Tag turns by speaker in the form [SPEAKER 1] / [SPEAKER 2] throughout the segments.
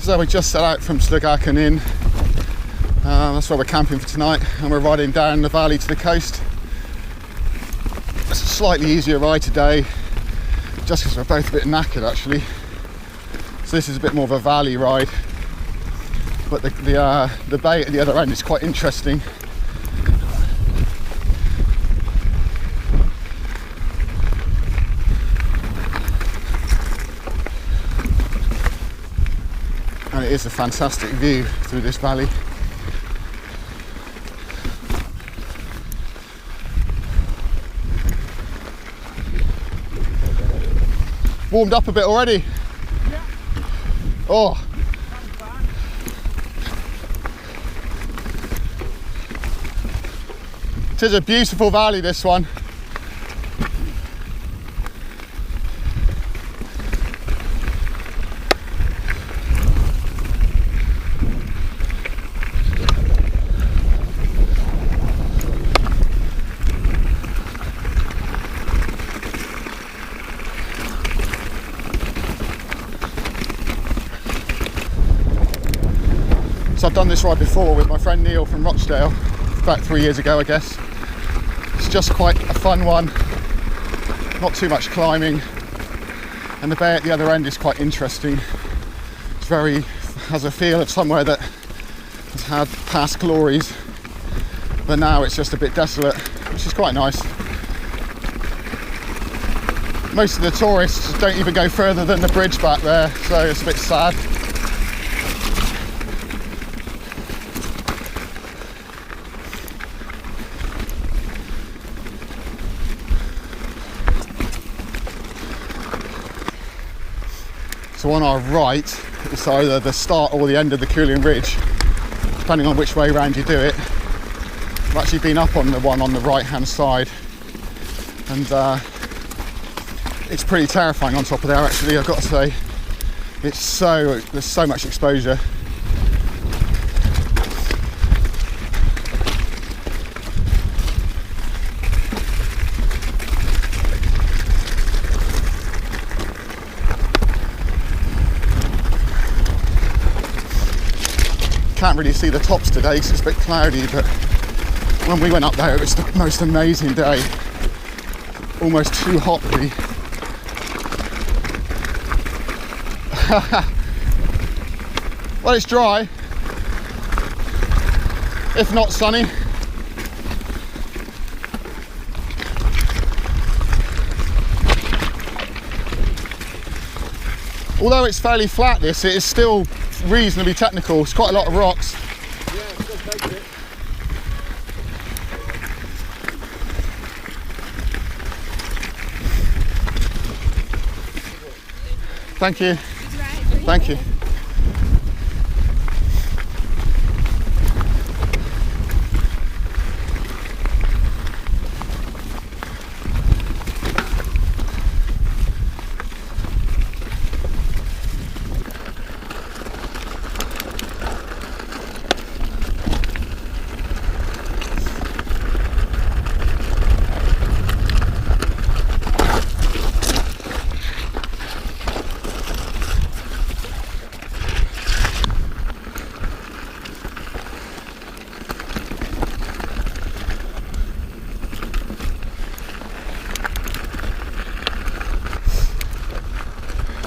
[SPEAKER 1] So we just set out from Sligachan Inn. That's where we're camping for tonight, and we're riding down the valley to the coast. It's a slightly easier ride today, just because we're both a bit knackered actually. So this is a bit more of a valley ride, but the bay at the other end is quite interesting. And it is a fantastic view through this valley. Warmed up a bit already?
[SPEAKER 2] Yeah.
[SPEAKER 1] Oh. It is a beautiful valley, this one. So I've done this ride before with my friend Neil from Rochdale, about 3 years ago I guess. It's just quite a fun one, not too much climbing, and the bay at the other end is quite interesting. It's has a feel of somewhere that has had past glories, but now it's just a bit desolate, which is quite nice. Most of the tourists don't even go further than the bridge back there, so it's a bit sad. So on our right, it's either the start or the end of the Cuillin Ridge, depending on which way round you do it. I've actually been up on the one on the right hand side, and it's pretty terrifying on top of there actually, I've got to say. There's so much exposure. Can't really see the tops today because it's a bit cloudy, but when we went up there it was the most amazing day. Almost too hot really. Well, it's dry, if not sunny. Although it's fairly flat, it is still reasonably technical. It's quite a lot of rocks.
[SPEAKER 2] Yeah, it's still taking it.
[SPEAKER 1] Thank you. Thank you.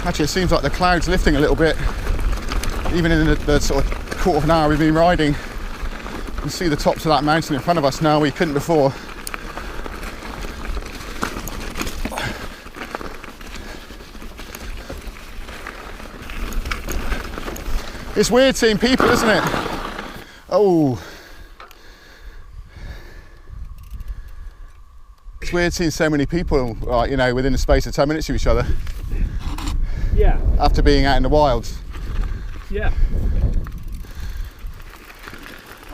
[SPEAKER 1] Actually, it seems like the cloud's lifting a little bit, even in the sort of quarter of an hour we've been riding. You can see the tops of that mountain in front of us now, we couldn't before. It's weird seeing people, isn't it? Oh. It's weird seeing so many people, you know, within the space of 10 minutes of each other.
[SPEAKER 2] Yeah.
[SPEAKER 1] After being out in the wilds.
[SPEAKER 2] Yeah.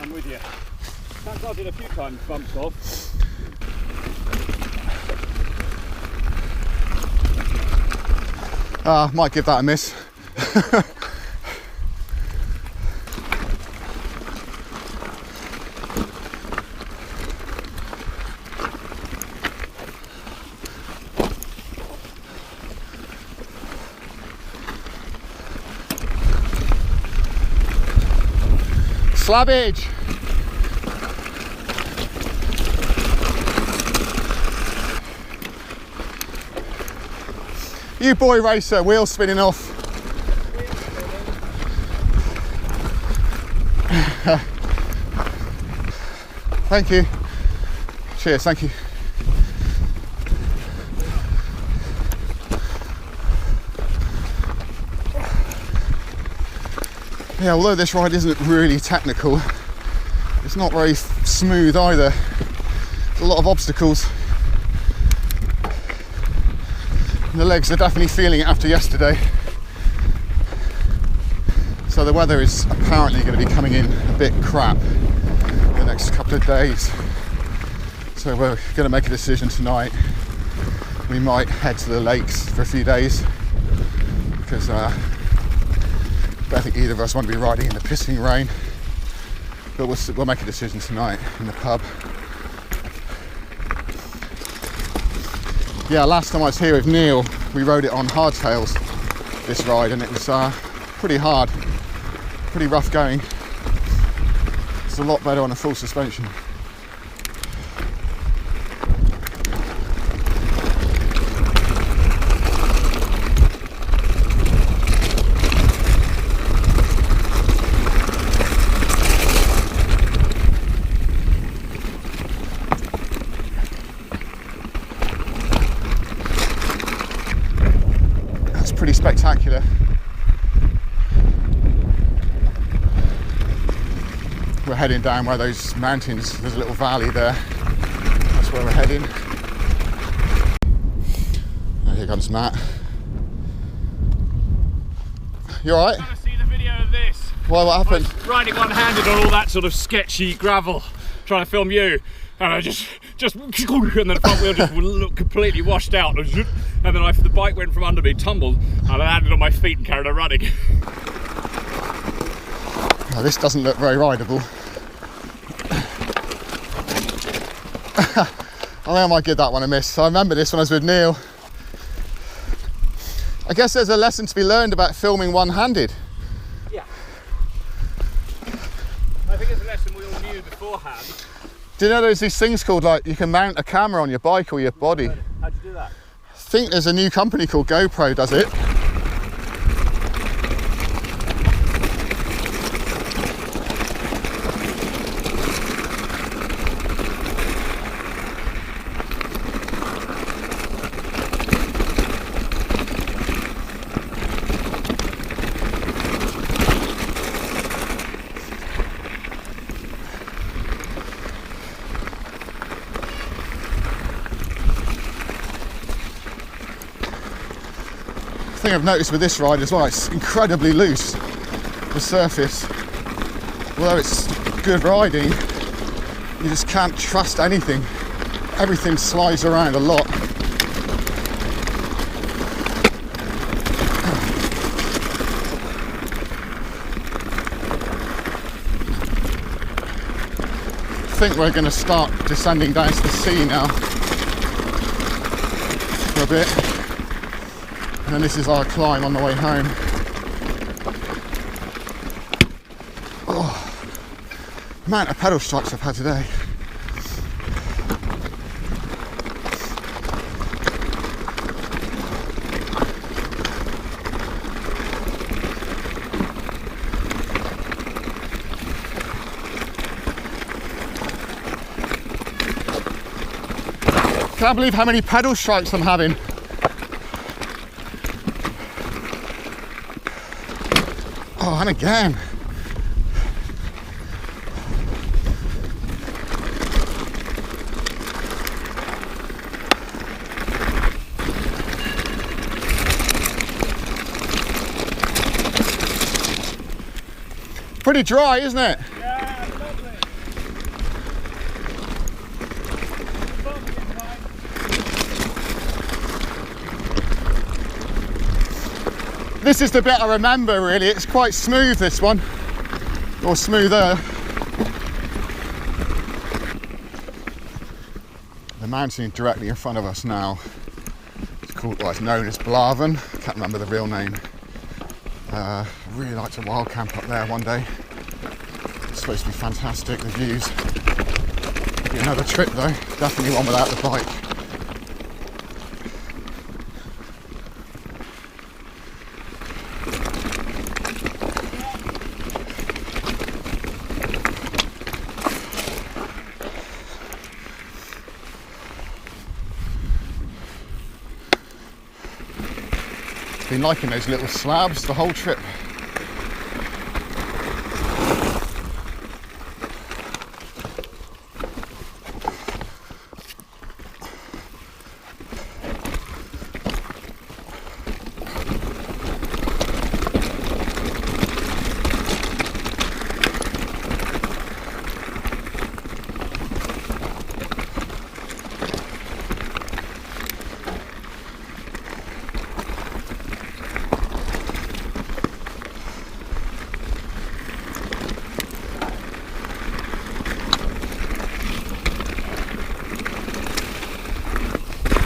[SPEAKER 2] I'm with you. That's what I did a few times, bumps off.
[SPEAKER 1] Might give that a miss. Slabbage! You boy racer, wheel spinning off. Thank you. Cheers, thank you. Yeah, although this ride isn't really technical, it's not very smooth either. There's a lot of obstacles. The legs are definitely feeling it after yesterday. So the weather is apparently going to be coming in a bit crap the next couple of days. So we're going to make a decision tonight. We might head to the lakes for a few days because I don't think either of us want to be riding in the pissing rain. But we'll make a decision tonight in the pub. Yeah, last time I was here with Neil, we rode it on hardtails, this ride, and it was pretty hard, pretty rough going. It's a lot better on a full suspension. Pretty spectacular. We're heading down where those mountains, there's a little valley there. That's where we're heading. Oh, here comes Matt. You alright?
[SPEAKER 2] I want to see the video of this.
[SPEAKER 1] Why, what happened?
[SPEAKER 2] I was riding one-handed on all that sort of sketchy gravel, trying to film you, and I just and then the front wheel just looked completely washed out, and then the bike went from under me, tumbled, and I landed on my feet and carried on running.
[SPEAKER 1] Oh, this doesn't look very rideable. I think I might give that one a miss. I remember this when I was with Neil. I guess there's a lesson to be learned about filming one-handed.
[SPEAKER 2] Yeah. I think it's a lesson we all knew beforehand.
[SPEAKER 1] Do you know there's these things called, like, you can mount a camera on your bike or your body?
[SPEAKER 2] How'd you do that?
[SPEAKER 1] I think there's a new company called GoPro does it. The thing I've noticed with this ride as well, it's incredibly loose, the surface. Although it's good riding, you just can't trust anything. Everything slides around a lot. I think we're going to start descending down to the sea now for a bit. And then this is our climb on the way home. Oh, the amount of pedal strikes I've had today. Can't believe how many pedal strikes I'm having. Oh, and again. Pretty dry, isn't it?
[SPEAKER 2] Yeah, lovely.
[SPEAKER 1] This is the bit I remember, really. It's quite smooth, this one, or smoother. The mountain directly in front of us now, it's called, well, it's known as Blaven. I can't remember the real name. I'd really like to wild camp up there one day. It's supposed to be fantastic, the views. Maybe another trip though, definitely one without the bike. Been liking those little slabs the whole trip.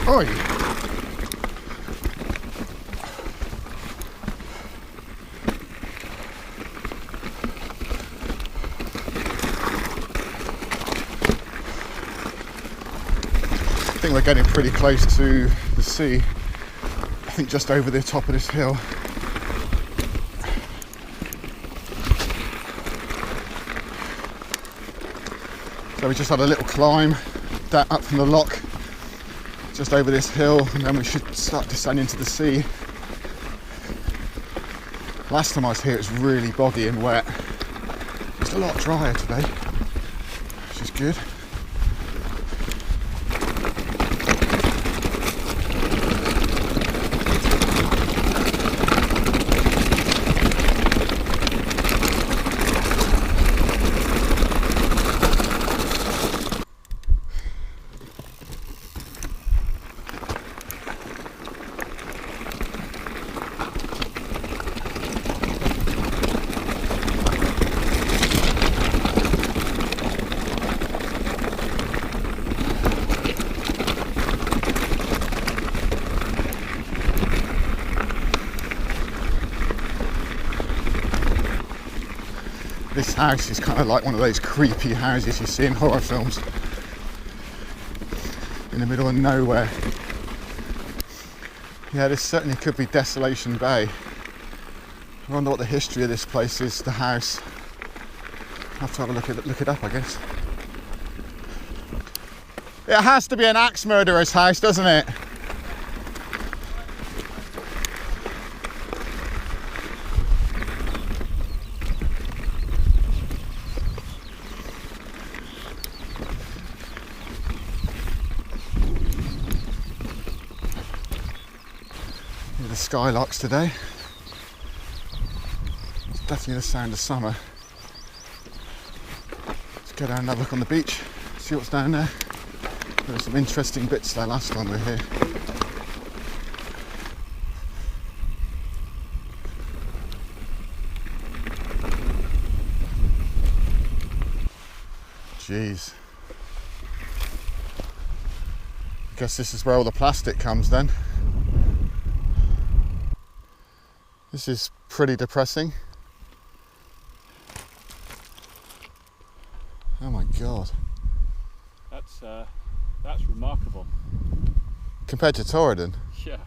[SPEAKER 1] Oi! I think we're getting pretty close to the sea. I think just over the top of this hill. So we just had a little climb up from the lock just over this hill, and then we should start descending to the sea. Last time I was here it was really boggy and wet. It's a lot drier today, which is good. This house is kind of like one of those creepy houses you see in horror films. In the middle of nowhere. Yeah, this certainly could be Desolation Bay. I wonder what the history of this place is, the house. I'll have to have a look it up, I guess. It has to be an axe murderer's house, doesn't it? The skylarks today. It's definitely the sound of summer. Let's go down and have a look on the beach, see what's down there. There were some interesting bits there last time we were here. Jeez. I guess this is where all the plastic comes then. This is pretty depressing. Oh my god.
[SPEAKER 2] That's remarkable.
[SPEAKER 1] Compared to Torridon.
[SPEAKER 2] Yeah.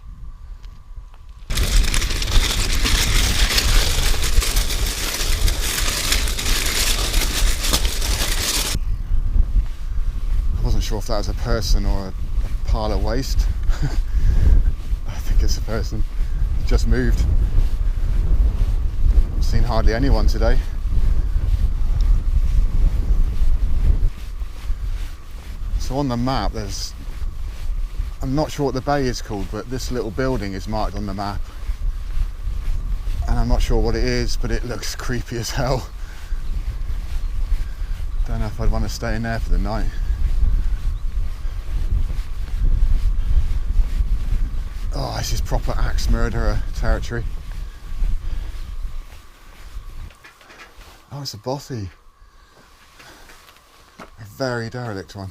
[SPEAKER 1] I wasn't sure if that was a person or a pile of waste. I think it's a person. Just moved. I've seen hardly anyone today. So on the map there's, I'm not sure what the bay is called, but this little building is marked on the map. And I'm not sure what it is, but it looks creepy as hell. Don't know if I'd want to stay in there for the night. Oh, this is proper axe murderer territory. Oh, it's a bothy. A very derelict one.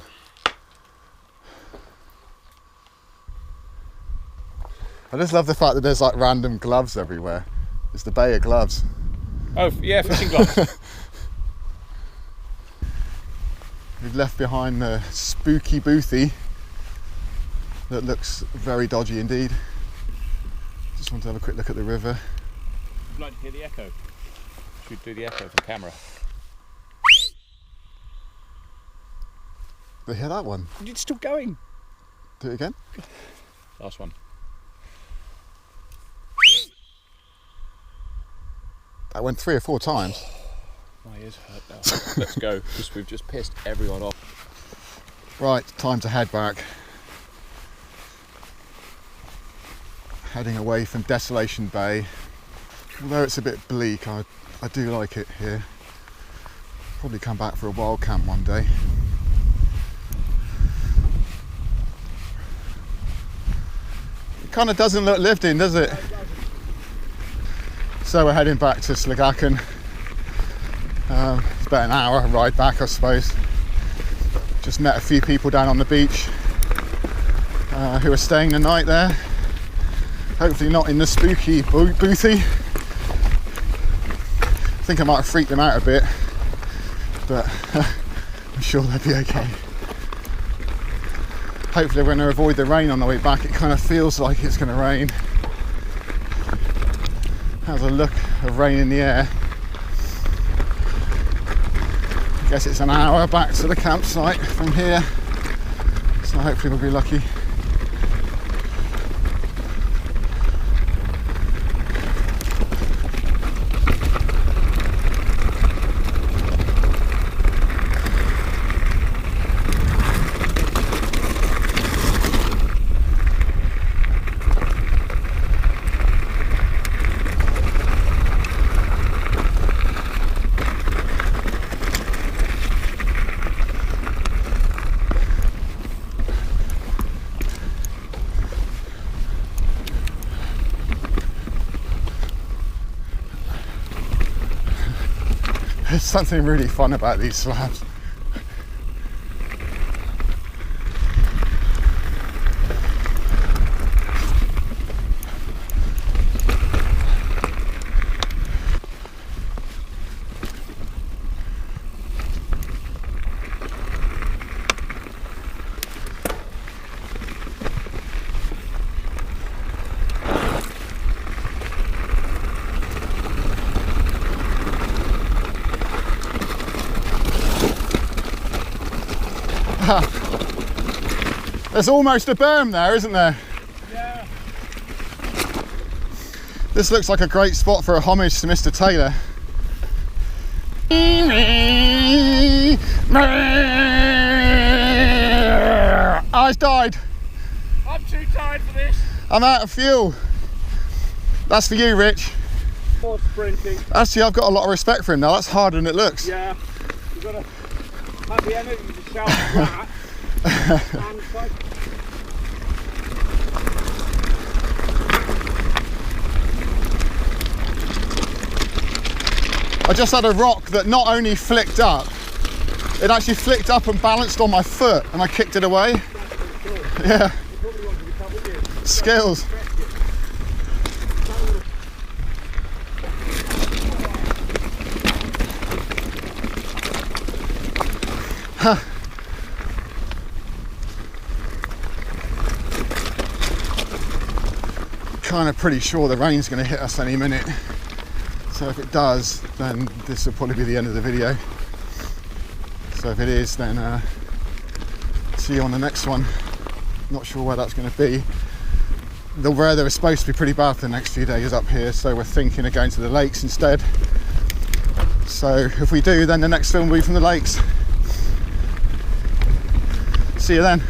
[SPEAKER 1] I just love the fact that there's like random gloves everywhere. It's the Bay of gloves.
[SPEAKER 2] Oh, yeah, fishing gloves.
[SPEAKER 1] We've left behind the spooky boothy that looks very dodgy indeed. Just want to have a quick look at the river.
[SPEAKER 2] Would you like to hear the echo? Should we do the echo from camera?
[SPEAKER 1] Did you hear that one?
[SPEAKER 2] It's still going.
[SPEAKER 1] Do it again.
[SPEAKER 2] Last one.
[SPEAKER 1] That went 3 or 4 times.
[SPEAKER 2] My ears hurt now. Let's go, because we've just pissed everyone off.
[SPEAKER 1] Right, time to head back. Heading away from Desolation Bay. Although it's a bit bleak, I do like it here. Probably come back for a wild camp one day. It kind of doesn't look lived in, does it? So we're heading back to Sligachan. It's about an hour ride back, I suppose. Just met a few people down on the beach who are staying the night there. Hopefully not in the spooky boothy. I think I might have freaked them out a bit, but I'm sure they'll be okay. Hopefully we're going to avoid the rain on the way back. It kind of feels like it's going to rain. Has a look of rain in the air. I guess it's an hour back to the campsite from here, so hopefully we'll be lucky. There's something really fun about these slabs. There's almost a berm there, isn't there?
[SPEAKER 2] Yeah.
[SPEAKER 1] This looks like a great spot for a homage to Mr. Taylor. Eyes died.
[SPEAKER 2] I'm too tired for this.
[SPEAKER 1] I'm out of fuel. That's for you, Rich.
[SPEAKER 2] More sprinting.
[SPEAKER 1] Actually, I've got a lot of respect for him now. That's harder than it looks.
[SPEAKER 2] Yeah. You've got to have the energy to shout that. And like,
[SPEAKER 1] I just had a rock that not only flicked up, it actually flicked up and balanced on my foot, and I kicked it away.
[SPEAKER 2] that's pretty cool.
[SPEAKER 1] Yeah,
[SPEAKER 2] You probably want to become with you.
[SPEAKER 1] skills. Kind of pretty sure the rain's going to hit us any minute, so if it does, then this will probably be the end of the video. So if it is, then see you on the next one. Not sure where that's going to be. The weather is supposed to be pretty bad for the next few days up here, so we're thinking of going to the lakes instead. So if we do, then the next film will be from the lakes. See you then.